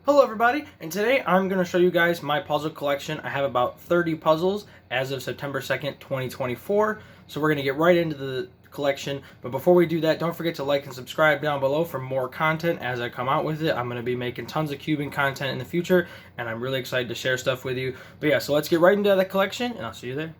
Hello everybody, and today I'm going to show you guys my puzzle collection. I have about 30 puzzles as of September 2nd, 2024. So we're going to get right into the collection. But before we do that, don't forget to like and subscribe down below for more content as I come out with it. I'm going to be making tons of cubing content in the future, and I'm really excited to share stuff with you. But yeah, so let's get right into the collection, and I'll see you there.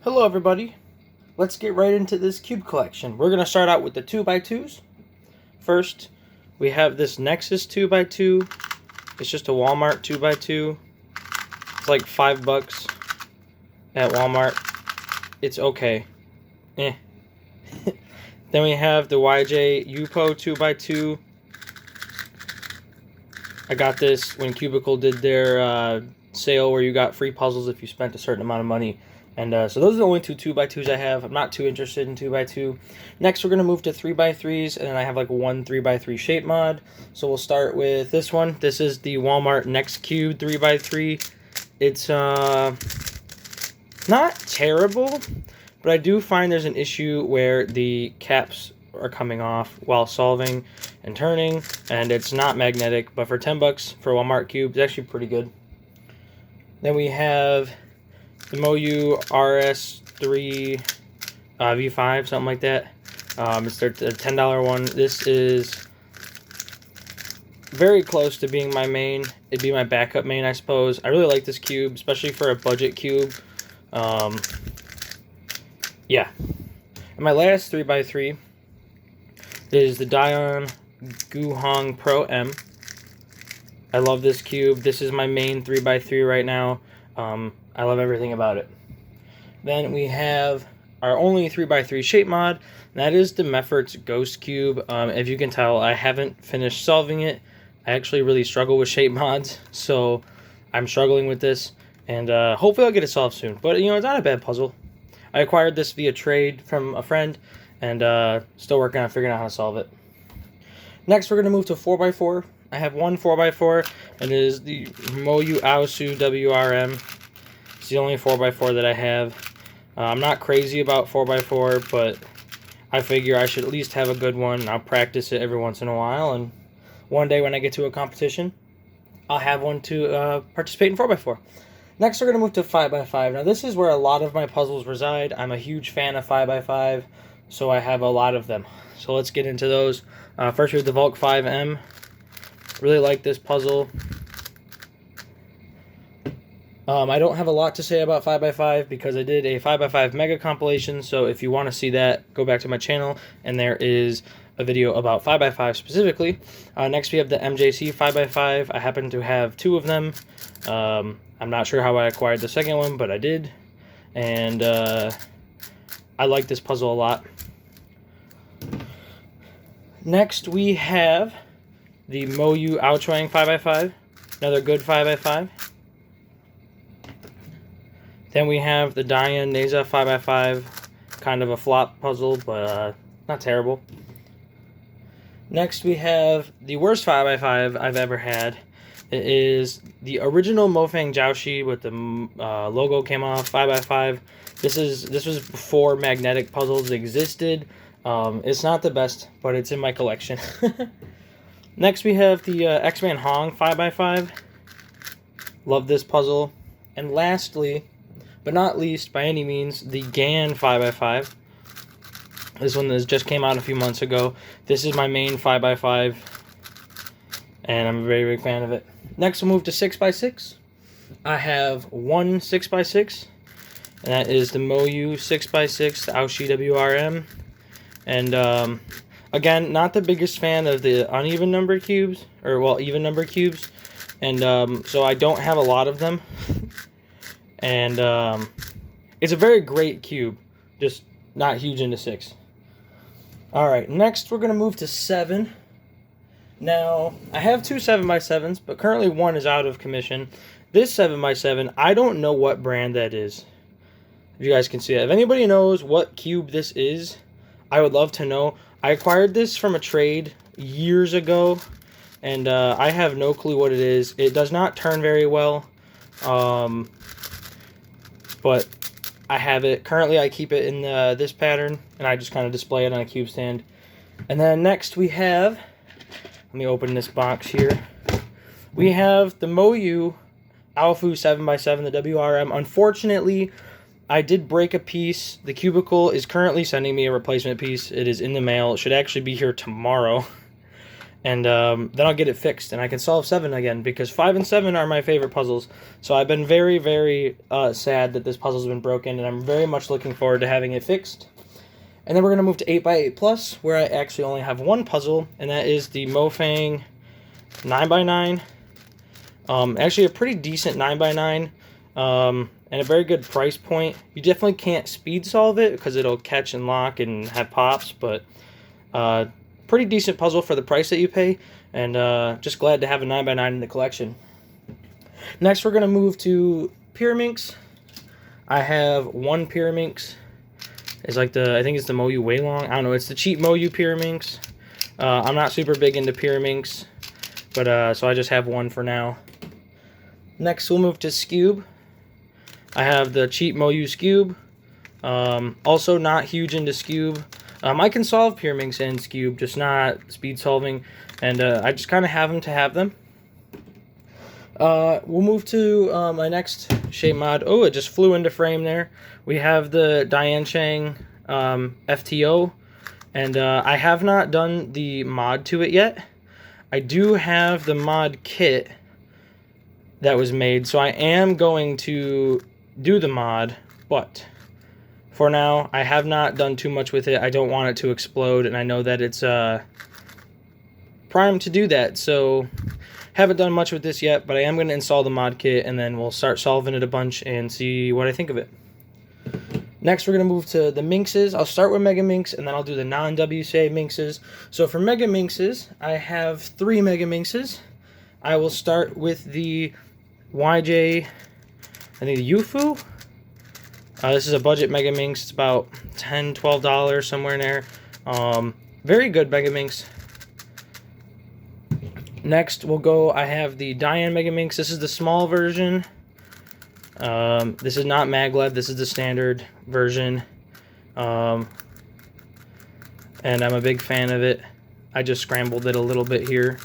Hello everybody. Let's get right into this cube collection. We're going to start out with the 2x2s. First, we have this Nexus 2x2. It's just a Walmart 2x2. It's like $5 at Walmart. It's okay. Eh. Then we have the YJ Yupo 2x2. I got this when Cubicle did their sale where you got free puzzles if you spent a certain amount of money. And so those are the only two 2x2s I have. I'm not too interested in 2x2. Next, we're going to move to 3x3s, and then I have like one 3x3 shape mod. So we'll start with this one. This is the Walmart Next Cube 3x3. It's not terrible, but I do find there's an issue where the caps are coming off while solving and turning, and it's not magnetic. But for $10 for a Walmart cube, it's actually pretty good. Then we have the Moyu RS3 V5, something like that. It's their $10 one. This is very close to being my main. It'd be my backup main, I suppose. I really like this cube, especially for a budget cube. Yeah. And my last 3x3 is the Dian Mega MX Pro M. I love this cube. This is my main 3x3 right now. I love everything about it. Then we have our only 3x3 shape mod, and that is the Meffert's Ghost Cube. If you can tell, I haven't finished solving it. I actually really struggle with shape mods, so I'm struggling with this, and hopefully I'll get it solved soon. But, you know, it's not a bad puzzle. I acquired this via trade from a friend, and still working on figuring out how to solve it. Next, we're going to move to 4x4. I have one 4x4, and it is the Moyu ASU RM. It's the only 4x4 that I have. I'm not crazy about 4x4, but I figure I should at least have a good one. I'll practice it every once in a while, and one day when I get to a competition, I'll have one to participate in 4x4. Next, we're going to move to 5x5. Now, this is where a lot of my puzzles reside. I'm a huge fan of 5x5, so I have a lot of them. So let's get into those. First, we have the Volk 5M. Really like this puzzle. I don't have a lot to say about 5x5 because I did a 5x5 mega compilation, so if you want to see that, go back to my channel, and there is a video about 5x5 specifically. Next, we have the MJC 5x5. I happen to have two of them. I'm not sure how I acquired the second one, but I did, and I like this puzzle a lot. Next, we have the Moyu Alfu 5x5, another good 5x5. Then we have the Dian Mega 5x5, kind of a flop puzzle, but not terrible. Next, we have the worst 5x5 I've ever had. It is the original Mofang Jiaoshi with the logo came off 5x5. This was before magnetic puzzles existed. It's not the best, but it's in my collection. Next, we have the XMan Hong 5x5. Love this puzzle. And lastly, but not least by any means, the Gan 5x5. This one just came out a few months ago. This is my main 5x5, and I'm a very big fan of it. Next, we'll move to 6x6. I have one 6x6, and that is the Moyu 6x6, the Aoshi WRM. And again, not the biggest fan of the uneven number cubes, or well, even number cubes, and so I don't have a lot of them. And it's a very great cube, just not huge into 6. Alright, next we're going to move to 7. Now, I have two 7x7s, but currently one is out of commission. This 7x7, I don't know what brand that is. If you guys can see it. If anybody knows what cube this is, I would love to know. I acquired this from a trade years ago, and I have no clue what it is. It does not turn very well. But I have it. Currently, I keep it in this pattern, and I just kind of display it on a cube stand. And then next we have, let me open this box here. we have the Moyu Alfu 7x7, the WRM. Unfortunately, I did break a piece. The cubicle is currently sending me a replacement piece. It is in the mail. It should actually be here tomorrow. And then I'll get it fixed, and I can solve 7 again, because 5 and 7 are my favorite puzzles. So I've been very, very sad that this puzzle's been broken, and I'm very much looking forward to having it fixed. And then we're going to move to 8x8 Plus, where I actually only have one puzzle, and that is the Mofang 9x9. Actually a pretty decent 9x9, and a very good price point. You definitely can't speed solve it, because it'll catch and lock and have pops, but pretty decent puzzle for the price that you pay, and just glad to have a 9x9 in the collection. Next, we're going to move to Pyramix. I have one Pyramix. It's like I think it's the Moyu Waylong. I don't know, it's the cheap Moyu Pyramix. I'm not super big into Pyramix, but so I just have one for now. Next, we'll move to Scube. I have the cheap Moyu Scube. Also not huge into Scube. I can solve Pyramix and Scube, just not speed solving, and I just kind of have them to have them. We'll move to my next shape mod. Oh, it just flew into frame there. We have the Dian Chang FTO, and I have not done the mod to it yet. I do have the mod kit that was made, so I am going to do the mod, but for now, I have not done too much with it. I don't want it to explode, and I know that it's primed to do that, so haven't done much with this yet, but I am going to install the mod kit, and then we'll start solving it a bunch and see what I think of it. Next, we're going to move to the Mxes. I'll start with Mega Minks, and then I'll do the non-WCA Mxes. So for Mega Minxes, I have 3 Mega Minxes. I will start with the YJ, I think the Yufu. This is a budget Mega Minks. It's about $10, $12, somewhere in there. Very good Mega Minks. Next, I have the Dian Mega Minks. This is the small version. This is not Maglev. This is the standard version. And I'm a big fan of it. I just scrambled it a little bit here,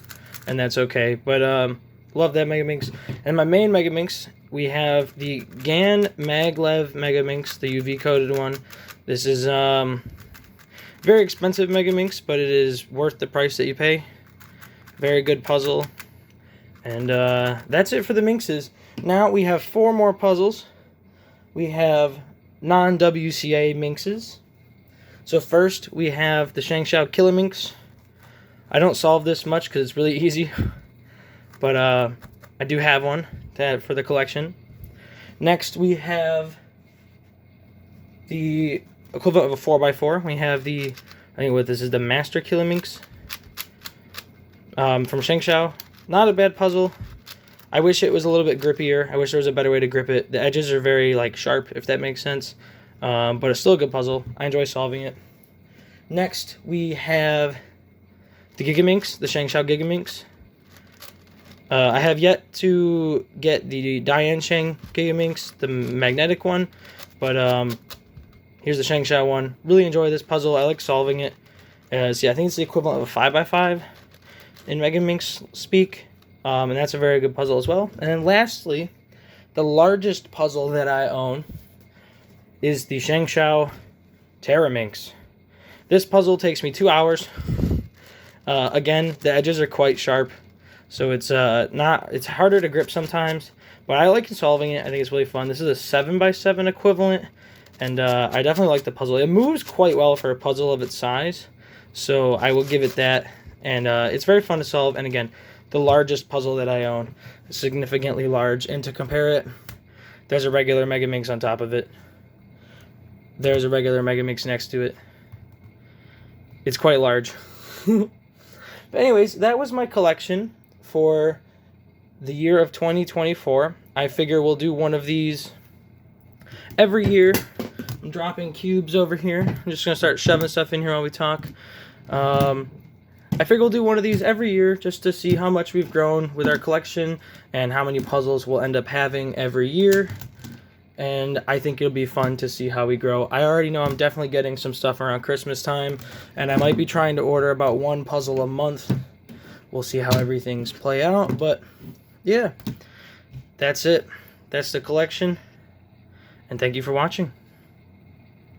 and that's okay. But love that Mega Minks. And my main Mega Minks, we have the Gan Maglev Mega MX, the UV coated one. This is very expensive Mega Minks, but it is worth the price that you pay. Very good puzzle. And that's it for the Mxes. Now we have 4 more puzzles. We have non-WCA Mxes. So first we have the Shang Sha Kilink. I don't solve this much because it's really easy, but I do have one for the collection. Next we have the equivalent of a 4x4. We have the, I think what this is, the Master Pyramix from Shang Sha. Not a bad puzzle. I wish it was a little bit grippier. I wish there was a better way to grip it. The edges are very sharp, if that makes sense. But it's still a good puzzle. I enjoy solving it. Next, we have the Giga Minks, the Shang Sha Giga Minks. I have yet to get the Dian Chang Giga Minks, the magnetic one. But here's the Shang Sha one. Really enjoy this puzzle. I like solving it. See, I think it's the equivalent of a 5x5 in Mega Minks speak. And that's a very good puzzle as well. And then lastly, the largest puzzle that I own is the Shang Sha Teram. This puzzle takes me 2 hours. Again, the edges are quite sharp, so it's harder to grip sometimes, but I like solving it. I think it's really fun. This is a 7x7 equivalent, and I definitely like the puzzle. It moves quite well for a puzzle of its size, so I will give it that. And it's very fun to solve, and again, the largest puzzle that I own, significantly large. And to compare it, there's a regular Mega Minks on top of it. There's a regular Mega Minks next to it. It's quite large. But anyways, that was my collection for the year of 2024. I figure we'll do one of these every year. I'm dropping cubes over here. I'm just going to start shoving stuff in here while we talk. I figure we'll do one of these every year just to see how much we've grown with our collection and how many puzzles we'll end up having every year. And I think it'll be fun to see how we grow. I already know I'm definitely getting some stuff around Christmas time, and I might be trying to order about 1 puzzle a month. We'll see how everything's play out, but yeah, that's it. That's the collection. And thank you for watching.